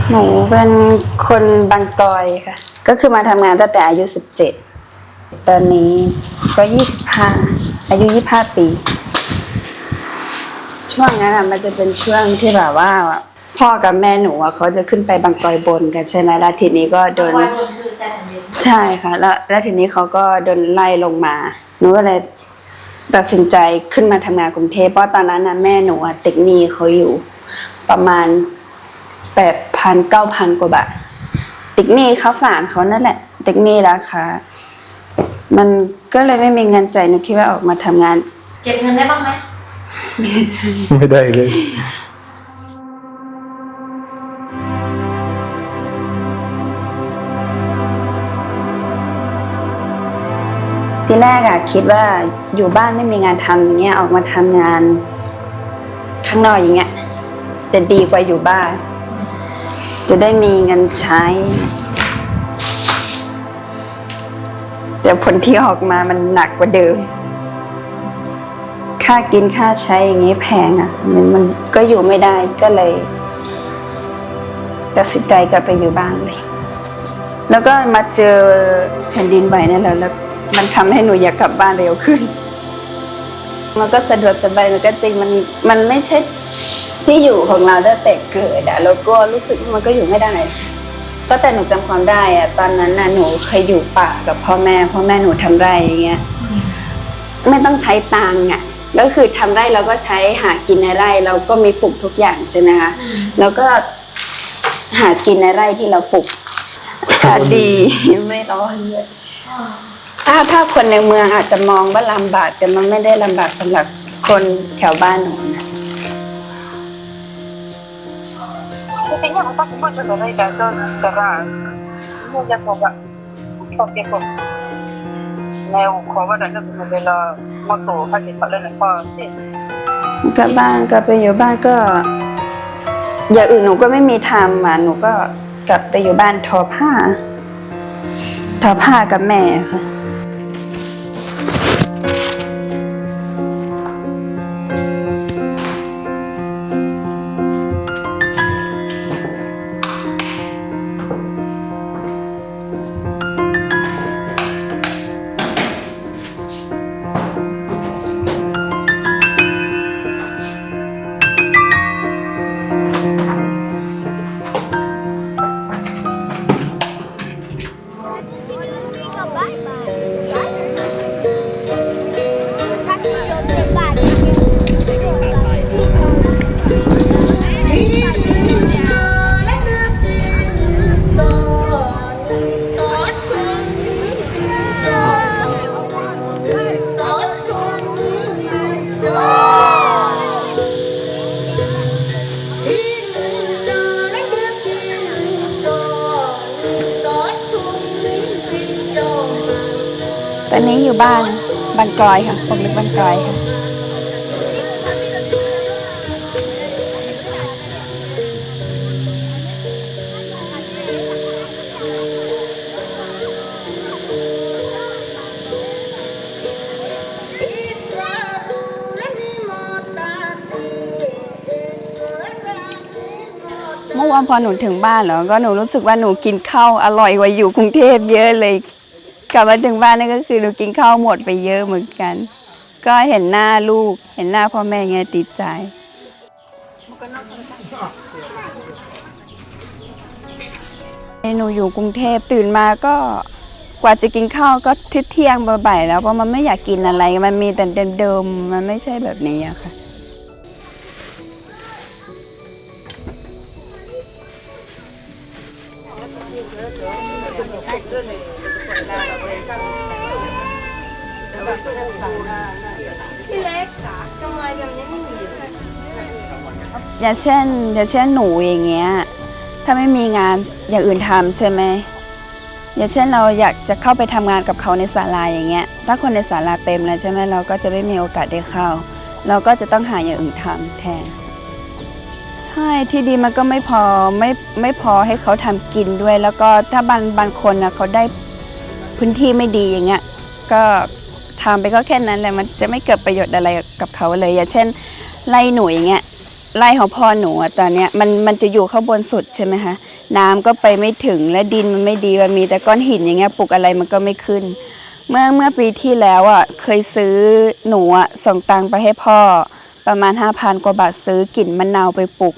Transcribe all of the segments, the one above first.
หนูเป็นคนบางกรอยค่ะก็คือมาทำงานตั้งแต่อายุ17ตอนนี้ก็25อายุ25 ปีช่วงนั้นมันจะเป็นช่วงที่แบบว่าพ่อกับแม่หนูเขาจะขึ้นไปบางกรอยบนกันใช่ไหมแล้วทีนี้ก็โดนใช่ค่ะแล้วทีนี้เขาก็โดนไล่ลงมาหนูก็เลยตัดสินใจขึ้นมาทำงานกรุงเทพเพราะตอนนั้นแม่หนูติดหนี้เขาอยู่ประมาณ8,000-9,000 กว่าบาทติดหนี้ข้าวสารเขานั่นแหละติดหนี้ราคามันก็เลยไม่มีเงินจ่ายหนูคิดว่าออกมาทำงานเก็บเงินได้บ้างไหมไม่ได้เลยทีแรกคิดว่าอยู่บ้านไม่มีงานทำอย่างเงี้ยออกมาทำงานข้างนอกอย่างเงี้ยจะดีกว่าอยู่บ้านจะได้มีเงินใช้แต่ผลที่ออกมามันหนักกว่าเดิมค่ากินค่าใช้อย่างงี้แพงมันก็อยู่ไม่ได้ก็เลยตัดสินใจกลับไปอยู่บ้านเลยแล้วก็มาเจอแผ่นดินไหวนั่นแหละแล้วมันทำให้หนูอยากกลับบ้านเร็วขึ้นมันก็สะดวกสบายมันก็จริงมันไม่ใช่ที่อยู่ของเราตั้งแต่เกิดแล้วก็รู้สึกมันก็อยู่ไม่ได้ก็แต่หนูจำความได้ตอนนั้นหนูเคยอยู่ป่ากับพ่อแม่หนูทำไร่อย่างเงี้ยไม่ต้องใช้ตังค์ก็คือทำไร่เราก็ใช้หากินในไร่เราก็มีปลูกทุกอย่างใช่ไหมคะแล้วก็หากินในไร่ที่เราปลูกอากาศดีไม่ร้อนเลยถ้าคนในเมืองอาจจะมองว่าลำบากแต่มันไม่ได้ลำบากสำหรับคนแถวบ้านหนูนะKayaknya aku pun sebenarnya gagal karena punya coba pakai kok. Nah, kalau ada bela motor pakai pada apa sih? กลับบ้านกลับไปอยู่บ้านก็อย่างอื่นหนูก็ไม่มีทำหนูก็กลับไปอยู่บ้านทอผ้ากับแม่ค่ะตอนนี้อยู่บ้านกลอยค่ะผมเป็นบ้านกลอยค่ะเมื่อวานพอหนูถึงบ้านแล้วก็หนูรู้สึกว่าหนูกินข้าวอร่อยกว่าอยู่กรุงเทพเยอะเลยกลับมาถึงบ้านนั่นก็คือหนูกินข้าวหมดไปเยอะเหมือนกันก็เห็นหน้าลูกเห็นหน้าพ่อแม่ไงติดใจหนูอยู่กรุงเทพตื่นมาก็กว่าจะกินข้าวก็เที่ยงบ่ายแล้วเพราะมันไม่อยากกินอะไรมันมีแต่เดิมๆมันไม่ใช่แบบนี้อะค่ะพี่เล็กทำไมกันยังไม่มีอย่างเช่นหนูอย่างเงี้ยถ้าไม่มีงานอย่างอื่นทำใช่ไหมอย่างเช่นเราอยากจะเข้าไปทำงานกับเขาในศาลาอย่างเงี้ยถ้าคนในศาลาเต็มแล้วใช่ไหมเราก็จะไม่มีโอกาสได้เข้าเราก็จะต้องหาอย่างอื่นทำแทนใช่ที่ดีมันก็ไม่พอให้เขาทำกินด้วยแล้วก็ถ้าบางคนเขาได้พื้นที่ไม่ดีอย่างเงี้ยก็ทำไปก็แค่นั้นแหละมันจะไม่เกิดประโยชน์อะไรกับเขาเลยอย่างเช่นไล่หนูอย่างเงี้ย ไร่ของพ่อหนูอะตอนเนี้ยมันจะอยู่ข้างบนสุดใช่ไหมคะน้ำก็ไปไม่ถึงและดินมันไม่ดีมันมีแต่ก้อนหินอย่างเงี้ยปลูกอะไรมันก็ไม่ขึ้น เมื่อปีที่แล้วอ่ะเคยซื้อหนูอ่ะส่งตังค์ไปให้พ่อประมาณ 5,000 กว่าบาทซื้อกลิ่นมะนาวไปปลูก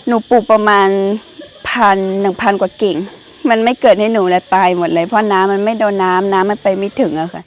หนูปลูกประมาณ1,000 กว่ากิ่งมันไม่เกิดให้หนูเลยตายหมดเลยเพราะน้ำมันไม่โดนน้ำมันไปไม่ถึงอะค่ะ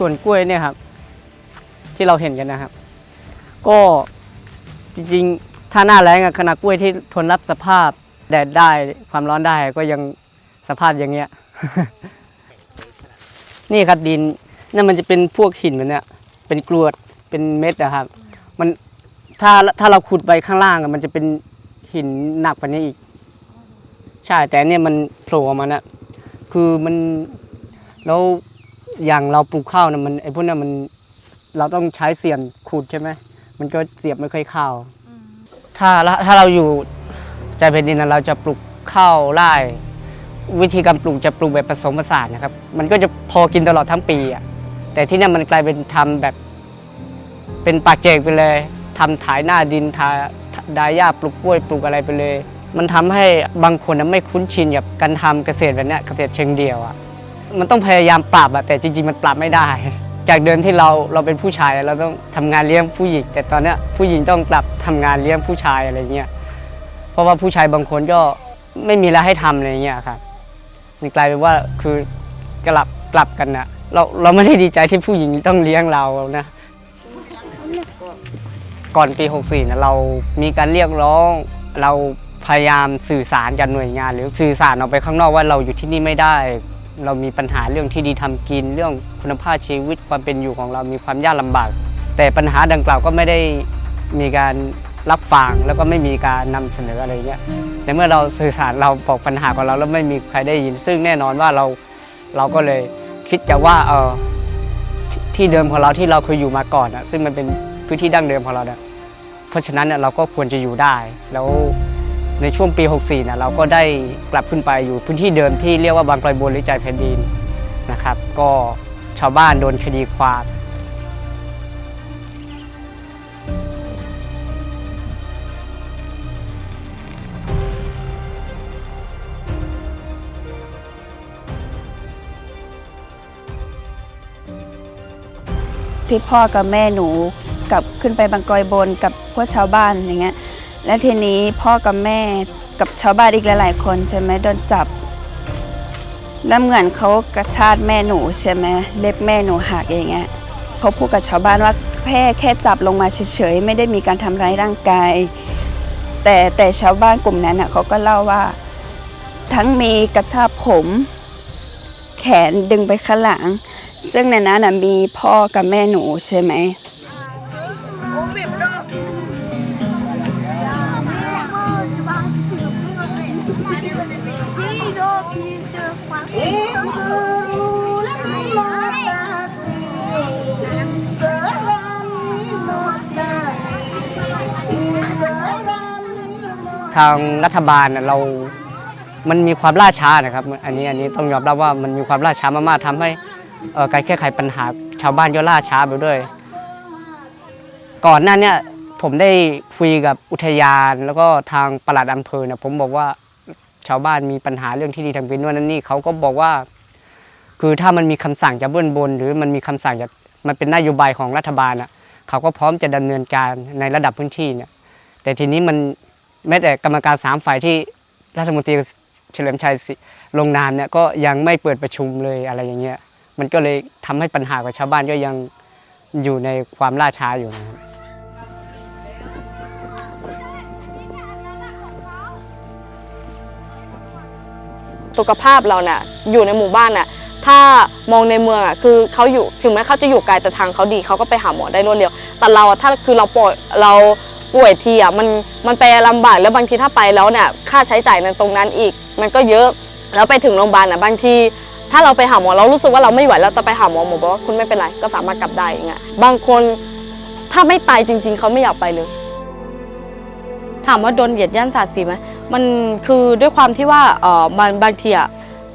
ส่วนกล้วยเนี่ยครับที่เราเห็นกันนะครับก็จริงๆถ้าหน้าแล้งขนาดกล้วยที่ทนรับสภาพแดดได้ความร้อนได้ก็ยังสภาพอย่างเงี้ย นี่ครับดินนั่นมันจะเป็นพวกหินมันเนี่ยเป็นกรวดเป็นเม็ดนะครับมันถ้าเราขุดไปข้างล่างมันจะเป็นหินหนักกว่านี้อีกใช่แต่เนี่ยมันโผล่ออกมานะคือมันแล้วอย่างเราปลูกข้าวนะมันไอ้พวกนั้นมันเราต้องใช้เสียมขุดใช่ไหมมันก็เสียบไม่ค่อยเข้าถ้าเราอยู่ใจแผ่นดินเราจะปลูกข้าวไร่วิธีการปลูกจะปลูกแบบผสมผสานนะครับมันก็จะพอกินตลอดทั้งปีอ่ะแต่ที่นั่นมันกลายเป็นทำแบบเป็นปากเจกไปเลยทำถ่ายหน้าดินดายหญ้าปลูกกล้วยปลูกอะไรไปเลยมันทำให้บางคนไม่คุ้นชินกับการทำเกษตรแบบนี้เกษตรเชิงเดี่ยวอ่ะมันต้องพยายามปรับอะแต่จริงๆมันปรับไม่ได้จากเดิมที่เราเป็นผู้ชายเราต้องทำงานเลี้ยงผู้หญิงแต่ตอนนี้ผู้หญิงต้องกลับทำงานเลี้ยงผู้ชายอะไรเงี้ยเพราะว่าผู้ชายบางคนก็ไม่มีอะไรให้ทำอะไรเงี้ยครับมันกลายเป็นว่าคือกลับกันนะเราไม่ได้ดีใจที่ผู้หญิงต้องเลี้ยงเรานะก่อนปี 64นะเรามีการเรียกร้องเราพยายามสื่อสารกับหน่วยงานหรือสื่อสารออกไปข้างนอกว่าเราอยู่ที่นี่ไม่ได้เรามีปัญหาเรื่องที่ดีทำกินเรื่องคุณภาพชีวิตความเป็นอยู่ของเรามีความยากลำบากแต่ปัญหาดังกล่าวก็ไม่ได้มีการรับฟังแล้วก็ไม่มีการนำเสนออะไรเงี้ยในเมื่อเราสื่อสารเราบอกปัญหาของเราแล้วไม่มีใครได้ยินซึ่งแน่นอนว่าเราก็เลยคิดจะว่าที่เดิมของเราที่เราเคยอยู่มาก่อนซึ่งมันเป็นพื้นที่ดั้งเดิมของเราเนี่ยเพราะฉะนั้นเราก็ควรจะอยู่ได้แล้วในช่วงปี 64เราก็ได้กลับขึ้นไปอยู่พื้นที่เดิมที่เรียกว่าบางกลอยบนหรือใจแผ่นดินนะครับก็ชาวบ้านโดนคดีความที่พ่อกับแม่หนูกลับขึ้นไปบางกอยบนกับพวกชาวบ้านอย่างเงี้ยและทีนี้พ่อกับแม่กับชาวบ้านอีกหลายๆคนใช่ไหมโดนจับแล้วเหมือนเขากระชากแม่หนูใช่ไหมเล็บแม่หนูหักอย่างเงี้ยเขาพูดกับชาวบ้านว่าแค่จับลงมาเฉยๆไม่ได้มีการทำร้ายร่างกายแต่ชาวบ้านกลุ่มนั้นเขาก็เล่าว่าทั้งมีกระชากผมแขนดึงไปข้างหลังซึ่งในนั้นมีพ่อกับแม่หนูใช่ไหมทางรัฐบาลมันมีความล่าช้านะครับอันนี้ต้องยอมรับว่ามันมีความล่าช้ามากๆทำให้การแก้ไขปัญหาชาวบ้านก็ล่าช้าไปด้วยก่อนหน้านี้ผมได้คุยกับอุทยานแล้วก็ทางปลัดอำเภอผมบอกว่าชาวบ้านมีปัญหาเรื่องที่ดีทางเป็นนู่นนั่นนี่เขาก็บอกว่าคือถ้ามันมีคำสั่งจากเบื้องบนหรือมันมีคำสั่งจากมันเป็นนโยบายของรัฐบาลเขาก็พร้อมจะดำเนินการในระดับพื้นที่เนี่ยแต่ทีนี้มันแม้แต่กรรมการ3ฝ่ายที่รัฐมนตรีเฉลิมชัยลงนามเนี่ยก็ยังไม่เปิดประชุมเลยอะไรอย่างเงี้ยมันก็เลยทำให้ปัญหาของชาวบ้านก็ยังอยู่ในความล่าช้าอยู่นะครับสุขภาพเราเนี่ยอยู่ในหมู่บ้านน่ะ ถ้ามองในเมืองอ่ะคือเขาอยู่ถึงแม้เขาจะอยู่ไกลแต่ทางเขาดีเขาก็ไปหาหมอได้รวดเร็วแต่เราถ้าคือเราป่วยทีอ่ะมันไปลำบากแล้วบางทีถ้าไปแล้วเนี่ยค่าใช้จ่ายในตรงนั้นอีกมันก็เยอะแล้วไปถึงโรงพยาบาลอ่ะบางทีถ้าเราไปหาหมอเรารู้สึกว่าเราไม่ไหวแล้วจะไปหาหมอบอกว่าคุณไม่เป็นไรก็สามารถกลับได้อย่างเงี้ยบางคนถ้าไม่ตายจริงๆเขาไม่อยากไปเลยถามว่าโดนเหยียดย่านศาสตร์สีไหมมันคือด้วยความที่ว่าบางทีอ่ะ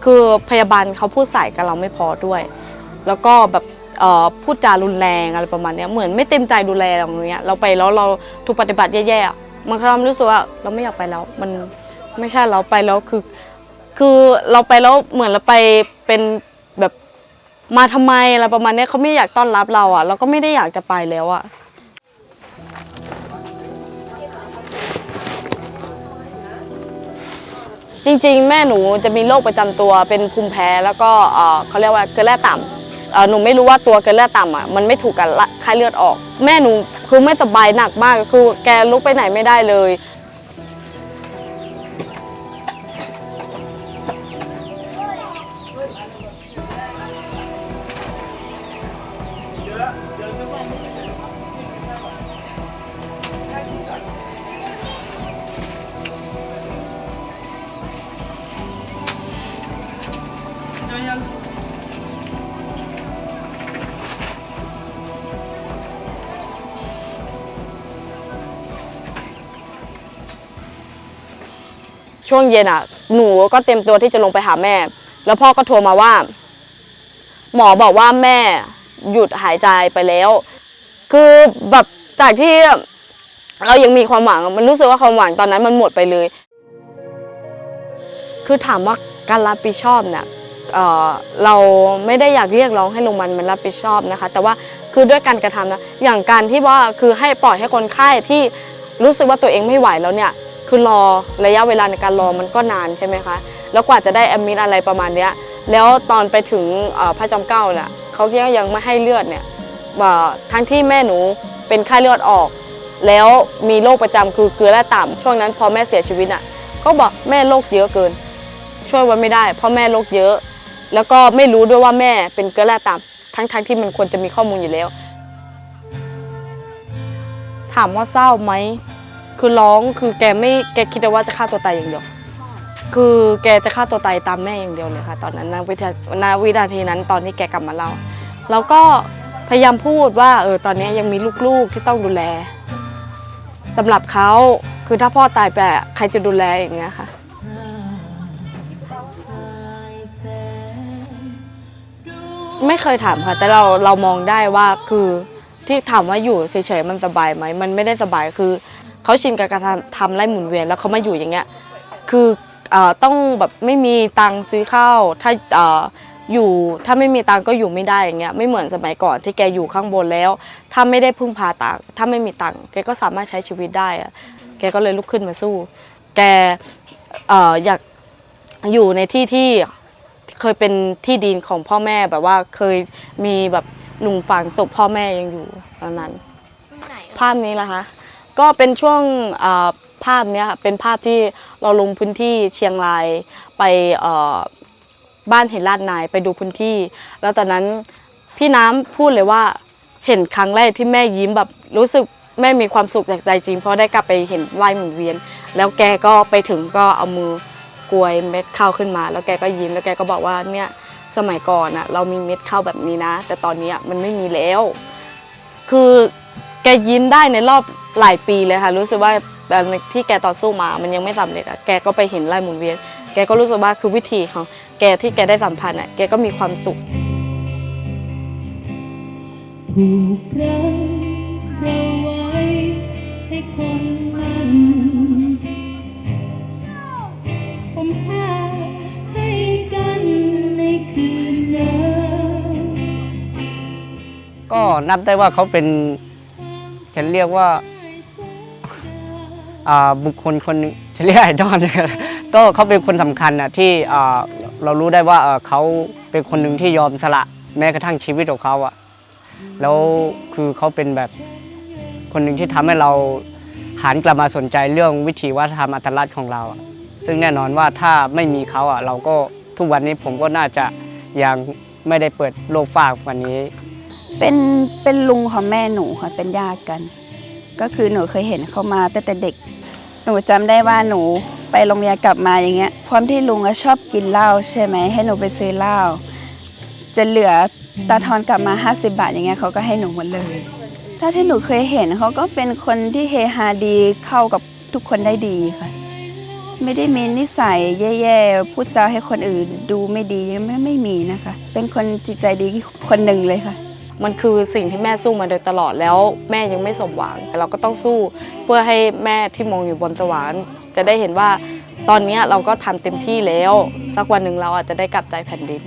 คือพยาบาลเขาพูดใส่กับเราไม่พอด้วยแล้วก็แบบพูดจารุนแรงอะไรประมาณนี้เหมือนไม่เต็มใจดูแลอย่างเงี้ยเราไปแล้วเราถูกปฏิบัติแย่ๆมันทำให้รู้สึกว่าเราไม่อยากไปแล้วมันไม่ใช่เราไปแล้วคือเราไปแล้วเหมือนเราไปเป็นแบบมาทำไมอะไรประมาณนี้เขาไม่อยากต้อนรับเราอ่ะเราก็ไม่ได้อยากจะไปแล้วอ่ะจริงๆแม่หนูจะมีโรคประจำตัวเป็นภูมิแพ้แล้วก็เขาเรียกว่าเกลือแร่ต่ำหนูไม่รู้ว่าตัวเกลือแร่ต่ำอ่ะมันไม่ถูกกับไข้เลือดออกแม่หนูคือไม่สบายหนักมากคือแกลุกไปไหนไม่ได้เลยช่วงเย็นอ่ะหนูก็เตรียมตัวที่จะลงไปหาแม่แล้วพ่อก็โทรมาว่าหมอบอกว่าแม่หยุดหายใจไปแล้วคือแบบจากที่เรายังมีความหวังมันรู้สึกว่าความหวังตอนนั้นมันหมดไปเลยคือถามว่าการรับผิดชอบเนี่ยเราไม่ได้อยากเรียกร้องให้โรงพยาบาลมันรับผิดชอบนะคะแต่ว่าคือด้วยการกระทำนะอย่างการที่ว่าคือให้ปล่อยให้คนไข้ที่รู้สึกว่าตัวเองไม่ไหวแล้วเนี่ยคือรอระยะเวลาในการรอมันก็นานใช่ไหมคะแล้วกว่าจะได้แอดมิดอะไรประมาณเนี้ยแล้วตอนไปถึงพระจอมเกล้าเนี่ยเขายังไม่ให้เลือดเนี่ยทั้งที่แม่หนูเป็นไข้เลือดออกแล้วมีโรคประจำคือเกลือแร่ต่ำช่วงนั้นพอแม่เสียชีวิตอ่ะเขาบอกแม่โรคเยอะเกินช่วยไว้ไม่ได้เพราะแม่โรคเยอะแล้วก็ไม่รู้ด้วยว่าแม่เป็นเกลือแร่ต่ำทั้งที่มันควรจะมีข้อมูลอยู่แล้วถามว่าเศร้าไหมคือร้องคือแกคิดว่าจะฆ่าตัวตายอย่างเดียวคือแกจะฆ่าตัวตายตามแม่อย่างเดียวเลยค่ะตอนนั้นณวินาทีนั้นตอนที่แกกลับมาเล่าเราก็พยายามพูดว่าตอนนี้ยังมีลูกๆที่ต้องดูแลสำหรับเขาคือถ้าพ่อตายไปใครจะดูแลอย่างเงี้ยค่ะไม่เคยถามค่ะแต่เรามองได้ว่าคือที่ถามว่าอยู่เฉยๆมันสบายไหมมันไม่ได้สบายคือเขาชินกับการทำไร่หมุนเวียนแล้วเขามาอยู่อย่างเงี้ยคือต้องแบบไม่มีตังค์ซื้อข้าวถ้าถ้าไม่มีตังค์ก็อยู่ไม่ได้อย่างเงี้ยไม่เหมือนสมัยก่อนที่แกอยู่ข้างบนแล้วถ้าไม่ได้พึ่งพาตังค์ถ้าไม่มีตังค์แกก็สามารถใช้ชีวิตได้อะแกก็เลยลุกขึ้นมาสู้แกอยากอยู่ในที่เคยเป็นที่ดินของพ่อแม่แบบว่าเคยมีแบบหลุมฝังศพพ่อแม่ยังอยู่ตอนนั้นภาพนี้ล่ะคะก็เป็นช่วงภาพนี้ค่ะเป็นภาพที่เราลงพื้นที่เชียงรายไปบ้านเห็นลาดนายไปดูพื้นที่แล้วตอนนั้นพี่น้ำพูดเลยว่าเห็นครั้งแรกที่แม่ยิ้มแบบรู้สึกแม่มีความสุขจากใจจริงเพราะได้กลับไปเห็นไร่หมุนเวียนแล้วแกก็ไปถึงก็เอามือกวยเม็ดข้าวขึ้นมาแล้วแกก็ยิ้มแล้วแกก็บอกว่าเนี่ยสมัยก่อนเรามีเม็ดข้าวแบบนี้นะแต่ตอนนี้มันไม่มีแล้วคือแกยิ้มได้ในรอบหลายปีเลยค่ะรู้สึกว่าที่แกต่อสู้มามันยังไม่สำเร็จแกก็ไปเห็นไร่หมุนเวียนแกก็รู้สึกว่าคือวิธีของแกที่แกได้สัมพันธ์แกก็มีความสุขผูกรักเราไว้ให้คนมันผมหาให้กันในคืนนั้นก็นับได้ว่าเขาเป็นฉันเรียกว่าบุคคลคนนึงจะเรียกไอดอลนะครับก็เขาเป็นคนสำคัญที่เรารู้ได้ว่าเขาเป็นคนหนึ่งที่ยอมสละแม้กระทั่งชีวิตของเขาแล้วคือเขาเป็นแบบคนหนึ่งที่ทำให้เราหันกลับมาสนใจเรื่องวิถีวัฒนธรรมอัตลักษณ์ของเราซึ่งแน่นอนว่าถ้าไม่มีเขาเราก็ทุกวันนี้ผมก็น่าจะ ยังไม่ได้เปิดโลกฝากวันนี้ เป็นลุงของแม่หนูค่ะเป็นญาติกัน ก็คือหนูเคยเห็นเขามาตั้งแต่เด็ก หนูจำได้ว่าหนูไปโรงเรียนกลับมาอย่างเงี้ยความที่ลุงชอบกินเหล้าใช่ไหมให้หนูไปซื้อเหล้าจะเหลือตาทอนกลับมา50 บาทอย่างเงี้ยเขาก็ให้หนูหมดเลยถ้าที่หนูเคยเห็นเขาก็เป็นคนที่เฮฮาดีเข้ากับทุกคนได้ดีค่ะไม่ได้มีนิสัยแย่ๆพูดจาให้คนอื่นดูไม่ดีไม่มีนะคะ เป็นคนจิตใจดีคนหนึ่งเลยค่ะ มันคือสิ่งที่แม่สู้มาโดยตลอดแล้วแม่ยังไม่สมหวังเราก็ต้องสู้เพื่อให้แม่ที่มองอยู่บนสวรรค์จะได้เห็นว่าตอนนี้เราก็ทำเต็มที่แล้วสักวันหนึ่งเราอาจจะได้กลับใจแผ่นดิน